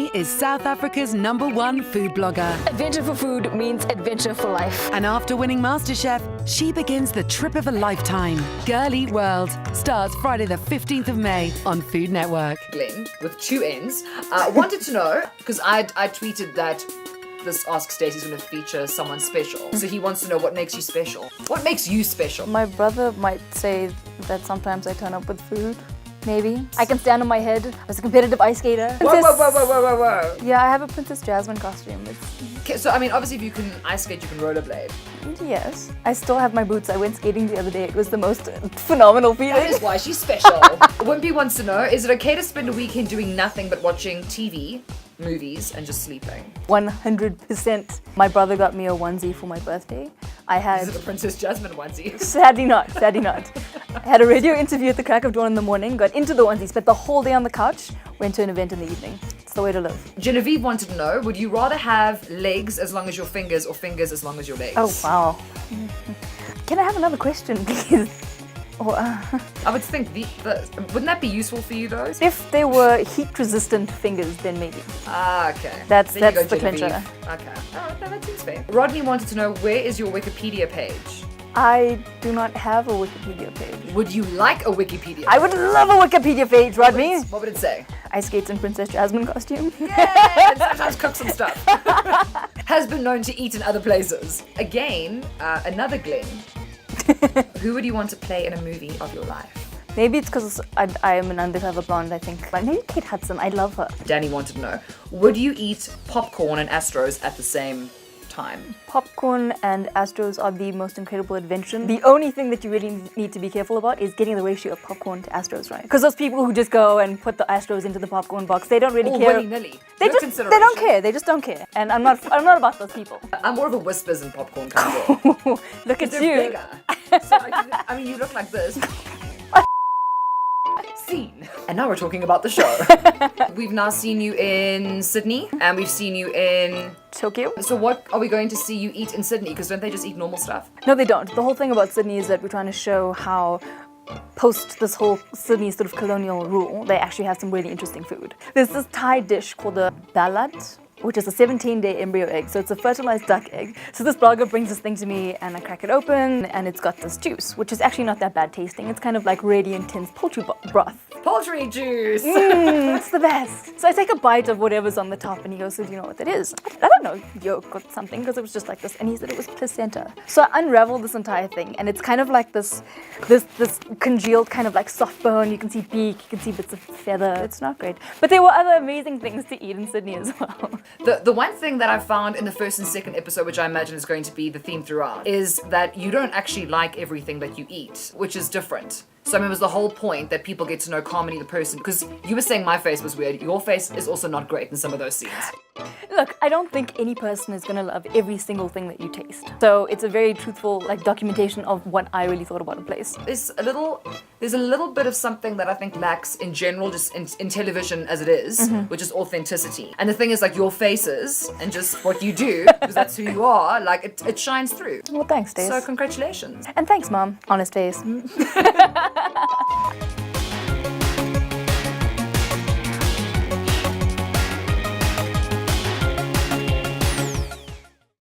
Karmini is South Africa's #1 food blogger. Adventure for food means adventure for life. And after winning MasterChef, she begins the trip of a lifetime. Girl Eat World starts Friday the 15th of May on Food Network. Glenn, with 2 N's, wanted to know, because I tweeted that this Ask Stacey's going to feature someone special. So he wants to know what makes you special. What makes you special? My brother might say that sometimes I turn up with food. Maybe. I can stand on my head. I was a competitive ice skater. Whoa. Yeah, I have a Princess Jasmine costume. Okay, so, I mean, obviously if you can ice skate, you can rollerblade. Yes. I still have my boots. I went skating the other day. It was the most phenomenal feeling. That is why she's special. Wimpy wants to know, is it okay to spend a weekend doing nothing but watching TV, movies, and just sleeping? 100%. My brother got me a onesie for my birthday. Is it a Princess Jasmine onesie? Sadly not. I had a radio interview at the crack of dawn in the morning, got into the onesie, spent the whole day on the couch, went to an event in the evening. It's the way to live. Genevieve wanted to know, would you rather have legs as long as your fingers or fingers as long as your legs? Oh, wow. Can I have another question, please? I would think, wouldn't that be useful for you though? If they were heat-resistant fingers, then maybe. Okay. That's Then you go the Genevieve. clincher. Okay. Oh, no, that seems fair. Rodney wanted to know, where is your Wikipedia page? I do not have a Wikipedia page. Would you like a Wikipedia page? I would love a Wikipedia page, Rodney. What would it say? Ice skates and Princess Jasmine costume. Yeah, and sometimes cook some stuff. Has been known to eat in other places. Again, another Glenn. Who would you want to play in a movie of your life? Maybe it's because I am an undercover blonde, I think. But maybe Kate Hudson, I love her. Danny wanted to know, would you eat popcorn and Astros at the same time? Popcorn and Astros are the most incredible invention. The only thing that you really need to be careful about is getting the ratio of popcorn to Astros right. Because those people who just go and put the Astros into the popcorn box, they don't really care. Willy-nilly. They don't care. They just don't care. And I'm not about those people. I'm more of a whispers and popcorn kind of girl. Look at They're you. bigger. So I mean, you look like this. Scene. And now we're talking about the show. We've now seen you in Sydney, and we've seen you in Tokyo? So what are we going to see you eat in Sydney? Because don't they just eat normal stuff? No, they don't. The whole thing about Sydney is that we're trying to show how post this whole Sydney sort of colonial rule, they actually have some really interesting food. There's this Thai dish called the balat, which is a 17-day embryo egg. So it's a fertilized duck egg. So this blogger brings this thing to me and I crack it open and it's got this juice, which is actually not that bad tasting. It's kind of like really intense poultry broth. Poultry juice! It's the best. So I take a bite of whatever's on the top and he goes, so do you know what that is? I don't know, yolk or something, because it was just like this. And he said it was placenta. So I unraveled this entire thing and it's kind of like this congealed kind of like soft bone. You can see beak, you can see bits of feather. It's not great. But there were other amazing things to eat in Sydney as well. The one thing that I found in the first and second episode, which I imagine is going to be the theme throughout, is that you don't actually like everything that you eat, which is different. So I mean, it was the whole point that people get to know Karmini the person, because you were saying my face was weird. Your face is also not great in some of those scenes. Look, I don't think any person is gonna love every single thing that you taste. So it's a very truthful documentation of what I really thought about a place. There's a little bit of something that I think lacks in general, just in television as it is, which is authenticity. And the thing is, like, your faces and just what you do, because that's who you are, like, it shines through. Well, thanks, Dace. So congratulations. And thanks, Mom. Honest face.